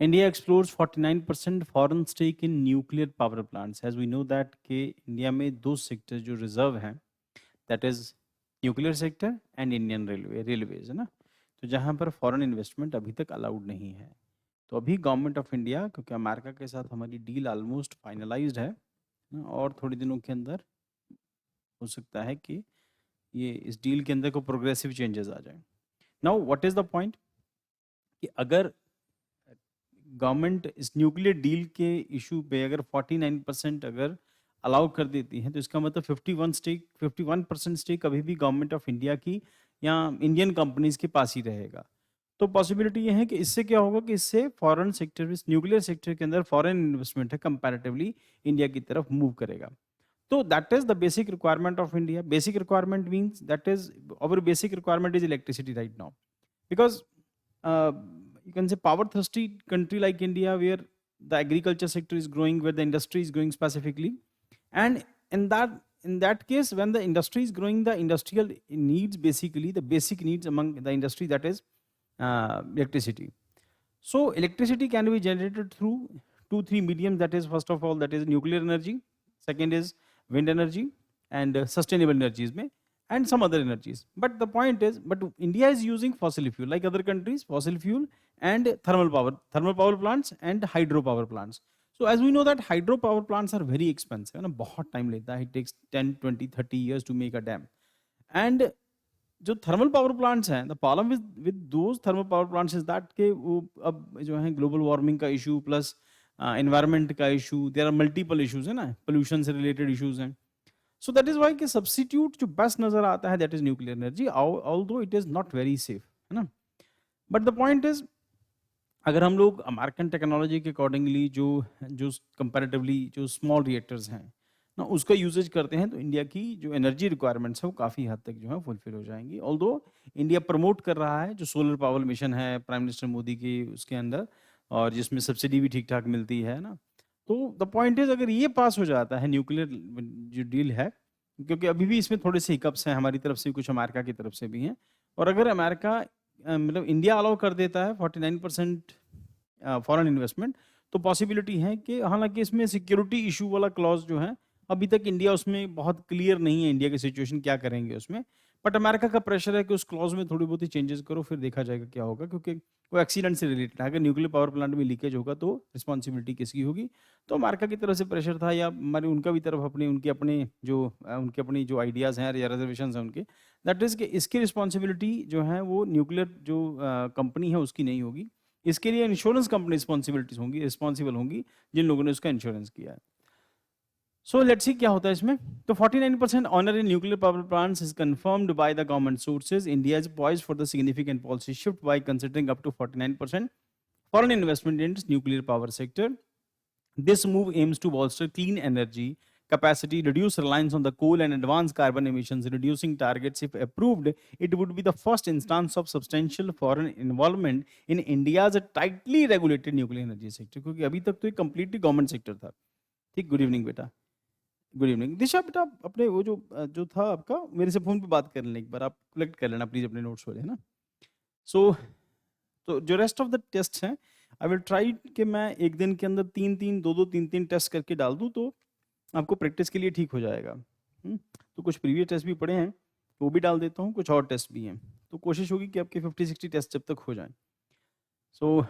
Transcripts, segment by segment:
India explores 49% foreign stake in nuclear power plants. As we know that कि India में दो sector जो reserve हैं, that is nuclear sector and Indian railways है ना, तो जहाँ पर फॉरेन इन्वेस्टमेंट अभी तक अलाउड नहीं है। तो अभी गवर्नमेंट ऑफ इंडिया, क्योंकि अमेरिका के साथ हमारी डील ऑलमोस्ट फाइनलाइज्ड है ना, और थोड़ी दिनों के अंदर हो सकता है कि ये इस डील के अंदर को प्रोग्रेसिव चेंजेस आ जाए। Now what is the point कि अगर गवर्नमेंट इस न्यूक्लियर डील के इशू पे अगर 49% अगर अलाउ कर देती है, तो इसका मतलब 51% स्टेक अभी भी गवर्नमेंट ऑफ इंडिया की या इंडियन कंपनीज के पास ही रहेगा। तो पॉसिबिलिटी ये है कि इससे क्या होगा कि इससे फॉरेन सेक्टर, इस न्यूक्लियर सेक्टर के अंदर फॉरेन इन्वेस्टमेंट है कंपैरेटिवली इंडिया की तरफ मूव करेगा। तो that is the basic requirement of India. Basic requirement means that is our basic requirement is electricity right now, because you can say power thirsty country like India, where the agriculture sector is growing, where the industry is growing specifically, and in that case, when the industry is growing, the industrial needs, basically the basic needs among the industry, that is electricity. So electricity can be generated through two three mediums, that is first of all that is nuclear energy, second is wind energy, and sustainable energies mein, and some other energies. But the point is, but India is using fossil fuel like other countries, fossil fuel and thermal power plants and hydropower plants. So as we know that hydropower plants are very expensive, है ना, बहुत time लेता है, it takes 10 20 30 years to make a dam. And जो thermal power plants हैं, the problem with those thermal power plants is that के वो अब जो है ग्लोबल वार्मिंग का इशू प्लस एनवायरनमेंट का issue, there are multiple issues है ना, पोल्यूशन से रिलेटेड इश्यूज हैं। सो दैट इज वाई कि सब्सिट्यूट जो बेस्ट नजर आता है that is nuclear energy, although it is not very safe, है ना। बट द पॉइंट इज, अगर हम लोग अमेरिकन टेक्नोलॉजी के अकॉर्डिंगली जो जो कंपैरेटिवली जो स्मॉल रिएक्टर्स हैं ना, उसका यूजेज करते हैं, तो इंडिया की जो एनर्जी रिक्वायरमेंट्स है वो काफ़ी हद तक जो है फुलफिल हो जाएंगी। ऑल्दो इंडिया प्रमोट कर रहा है जो सोलर पावर मिशन है प्राइम मिनिस्टर मोदी की उसके अंदर, और जिसमें सब्सिडी भी ठीक ठाक मिलती है ना। तो द पॉइंट इज, अगर ये पास हो जाता है न्यूक्लियर जो डील है, क्योंकि अभी भी इसमें थोड़े से हिकअप्स हैं हमारी तरफ से भी, कुछ अमेरिका की तरफ से भी हैं, और अगर अमेरिका मतलब इंडिया अलाउ कर देता है 49% फॉरेन इन्वेस्टमेंट, तो पॉसिबिलिटी है कि, हालांकि इसमें सिक्योरिटी इशू वाला क्लॉज जो है अभी तक इंडिया उसमें बहुत क्लियर नहीं है, इंडिया की सिचुएशन क्या करेंगे उसमें। बट अमेरिका का प्रेशर है कि उस क्लॉज में थोड़ी बहुत ही चेंजेस करो, फिर देखा जाएगा क्या होगा, क्योंकि वो एक्सीडेंट से रिलेटेड है। अगर न्यूक्लियर पावर प्लांट में लीकेज होगा तो रिस्पॉन्सिबिलिटी किसकी होगी? तो अमेरिका की तरफ से प्रेशर था, या हमारे उनका भी तरफ अपने उनके अपने जो उनके अपनी जो आइडियाज़ हैं या रिजर्वेशन हैं उनके, दैट इज़ कि इसकी रिस्पॉन्सिबिलिटी जो है वो न्यूक्लियर जो कंपनी है उसकी नहीं होगी। इसके लिए इंश्योरेंस कंपनी रिस्पॉन्सिबल होंगी जिन लोगों ने उसका इंश्योरेंस किया है। सो लेट्स सी क्या होता है इसमें। तो 49% owner in nuclear power plants is confirmed by the government sources. India is poised for the significant policy shift by considering up to 49% foreign investment in its nuclear power sector. This move aims to bolster clean energy capacity, reduce reliance on the coal, and advance carbon emissions reducing targets. If approved, it would be the first instance of substantial foreign involvement in India's tightly regulated nuclear energy sector, क्योंकि अभी तक तो ये completely government sector था। ठीक, good evening बेटा। Good evening दिशा बेटा, अपने वो जो था आपका, मेरे से फ़ोन पे बात कर लेना, एक बार आप कलेक्ट कर लेना प्लीज़ अपने नोट्स वाले, है ना। सो तो जो रेस्ट ऑफ द टेस्ट हैं, आई विल ट्राई कि मैं एक दिन के अंदर 3-3 2-2 3-3 टेस्ट करके डाल दूँ, तो आपको प्रैक्टिस के लिए ठीक हो जाएगा। तो कुछ प्रीवियस टेस्ट भी पड़े हैं, वो भी डाल देता हूँ, कुछ और टेस्ट भी हैं, तो कोशिश होगी कि आपके 50-60 टेस्ट जब तक हो जाएँ। सो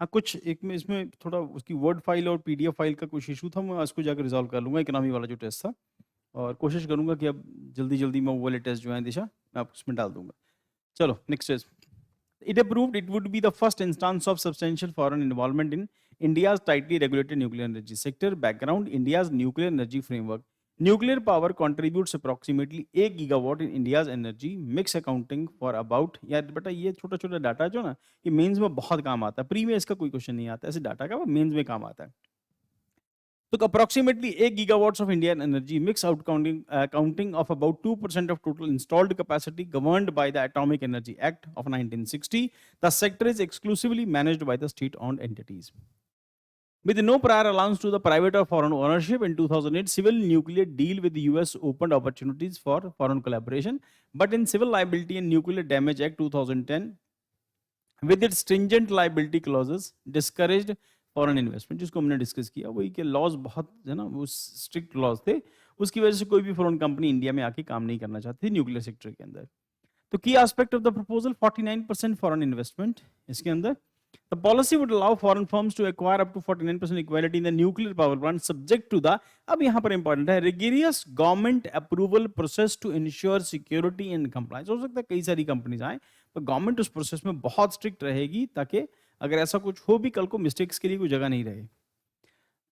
हाँ, कुछ एक में इसमें थोड़ा उसकी वर्ड फाइल और पीडीएफ फाइल का कुछ इशू था, मैं उसको जाकर रिजॉल्व कर लूँगा, इकोनॉमी वाला जो टेस्ट था, और कोशिश करूँगा कि अब जल्दी-जल्दी मैं वो वाले टेस्ट जो हैं दिशा, मैं आपको उसमें डाल दूँगा। चलो next test. It approved, it would be the first instance of substantial foreign involvement in India's tightly regulated nuclear energy sector. Background: India's nuclear energy framework. Nuclear power contributes approximately 1 gigawatt in India's energy mix, accounting for about, यार बेटा ये छोटा छोटा data जो ना, ये mains में बहुत काम आता है, प्री में इसका कोई क्वेश्चन नहीं आता ऐसे डाटा का, मेंस में काम आता है। तो approximately 8 gigawatts of Indian energy mix, out counting of about 2% of total installed capacity, governed by the Atomic Energy Act of 1960. The sector is exclusively managed by the state-owned entities. With no prior allowance to the private or foreign ownership, in 2008, civil nuclear deal with the US opened opportunities for foreign collaboration. But in Civil Liability and Nuclear Damage Act 2010, with its stringent liability clauses discouraged foreign investment, जिसको हमने discuss किया, वही के laws बहुत है ना, वो strict laws थे, उसकी वजह से कोई भी फॉरेन कंपनी इंडिया में आके काम नहीं करना चाहती थी न्यूक्लियर सेक्टर के अंदर। तो की aspect of the proposal 49% foreign investment इसके अंदर। The policy would allow foreign firms to acquire up to 49% equality in the nuclear power plant subject to the, अब यहाँ पर important है, rigorous government approval process to ensure security and compliance। हो सकता है कई सारी कंपनीज आए, तो गवर्नमेंट उस प्रोसेस में बहुत स्ट्रिक्ट रहेगी ताकि अगर ऐसा कुछ हो भी कल को मिस्टेक्स के लिए कोई जगह नहीं रहे।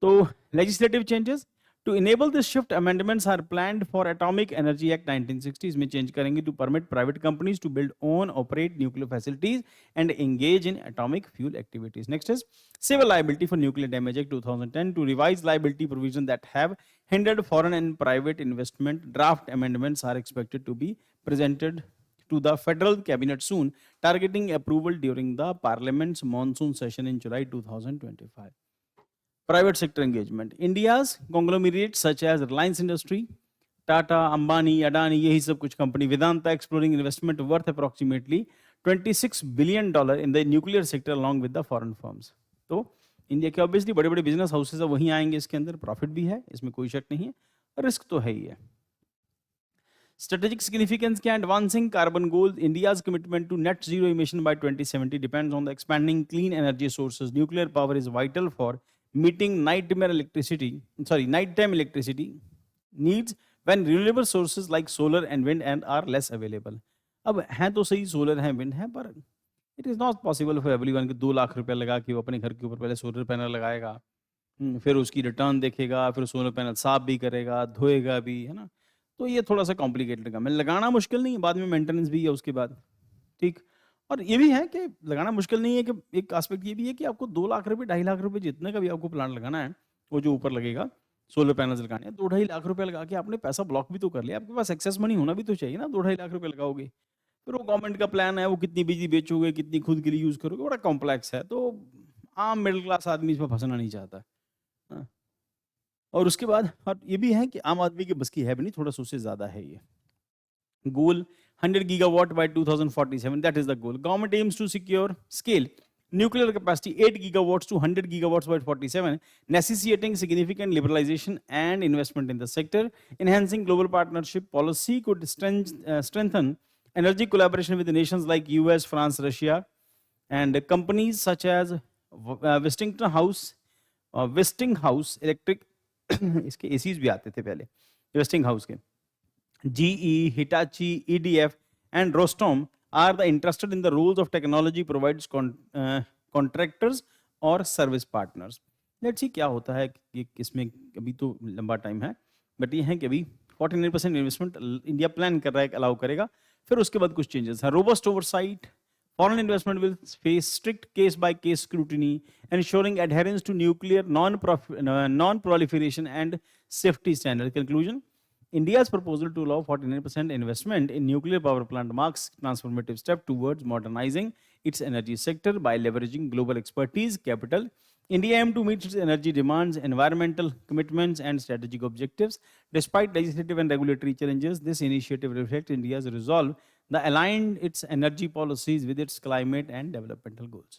तो legislative changes to enable this shift, amendments are planned for Atomic Energy Act 1960 में change करेंगे to permit private companies to build, own, operate nuclear facilities and engage in atomic fuel activities. Next is civil liability for nuclear damage act 2010 to revise liability provisions that have hindered foreign and private investment. Draft amendments are expected to be presented to the federal cabinet soon, targeting approval during the parliament's monsoon session in July 2025. Private sector engagement. India's conglomerates such as Reliance Industry, Tata, Ambani, Adani, यही सब कुछ company, Vedanta exploring investment worth approximately $26 billion in the nuclear sector along with the foreign firms. तो India के obviously बड़े बड़े business houses वहीं आएंगे, इसके अंदर प्रॉफिट भी है, इसमें कोई शक नहीं है, रिस्क तो है ही है। Strategic significance क्या? Advancing carbon goals. India's commitment to net zero emission by 2070 depends on the expanding clean energy sources. Nuclear power is vital for meeting nighttime electricity needs when renewable sources like solar and wind and are less available. अब हैं तो सही, solar है, wind है, पर it is not possible for everyone कि 2 लाख रुपए लगा के वो अपने घर के ऊपर पहले सोलर पैनल लगाएगा, फिर उसकी रिटर्न देखेगा, फिर सोलर पैनल साफ भी करेगा, धोएगा भी, है ना। तो ये थोड़ा सा कॉम्प्लिकेटेड काम है, लगाना मुश्किल नहीं है, बाद में मेंटेनेंस भी है उसके बाद, ठीक। और ये भी है कि लगाना मुश्किल नहीं है, कि एक एस्पेक्ट ये भी है कि आपको 2 लाख रुपए 2.5 लाख रुपए जितने का भी आपको प्लांट लगाना है, वो जो ऊपर लगेगा सोलर पैनल्स लगाने हैं, 2-2.5 लाख रुपए लगा के आपने पैसा ब्लॉक भी तो कर लिया, आपके पास एक्सेस मनी होना भी तो चाहिए ना, 2-2.5 लाख रुपए लगाओगे, फिर वो गवर्नमेंट का प्लान है, वो कितनी बिजली बेचोगे, कितनी खुद के लिए यूज करोगे, बड़ा कॉम्प्लेक्स है। तो आम मिडिल क्लास आदमी इसमें फंसना नहीं चाहता, हाँ। और उसके बाद और ये भी है कि आम आदमी की बस की है भी नहीं, थोड़ा सा उससे ज्यादा है ये। Goal 100 gigawatt by 2047, that is the goal. Government aims to secure scale nuclear capacity 8 gigawatts to 100 gigawatts by 47, necessitating significant liberalization and investment in the sector. Enhancing global partnership policy could strengthen energy collaboration with nations like US, France, Russia, and companies such as Westinghouse Electric इसके ACs भी आते थे पहले Westinghouse के, GE, Hitachi, EDF, and Rostom are the interested in the roles of technology providers, contractors or service partners. Let's see क्या होता है कि इसमें, अभी तो लंबा टाइम है, बट ये है कि अभी 49% इन्वेस्टमेंट इंडिया प्लान कर रहा है, अलाउ करेगा, फिर उसके बाद कुछ चेंजेस हैं। Robust oversight, foreign investment will face strict case-by-case scrutiny, ensuring adherence to nuclear non-proliferation and safety standards. Conclusion: India's proposal to allow 49% investment in nuclear power plant marks a transformative step towards modernizing its energy sector by leveraging global expertise, capital. India aims to meet its energy demands, environmental commitments, and strategic objectives. Despite legislative and regulatory challenges, this initiative reflects India's resolve to align its energy policies with its climate and developmental goals.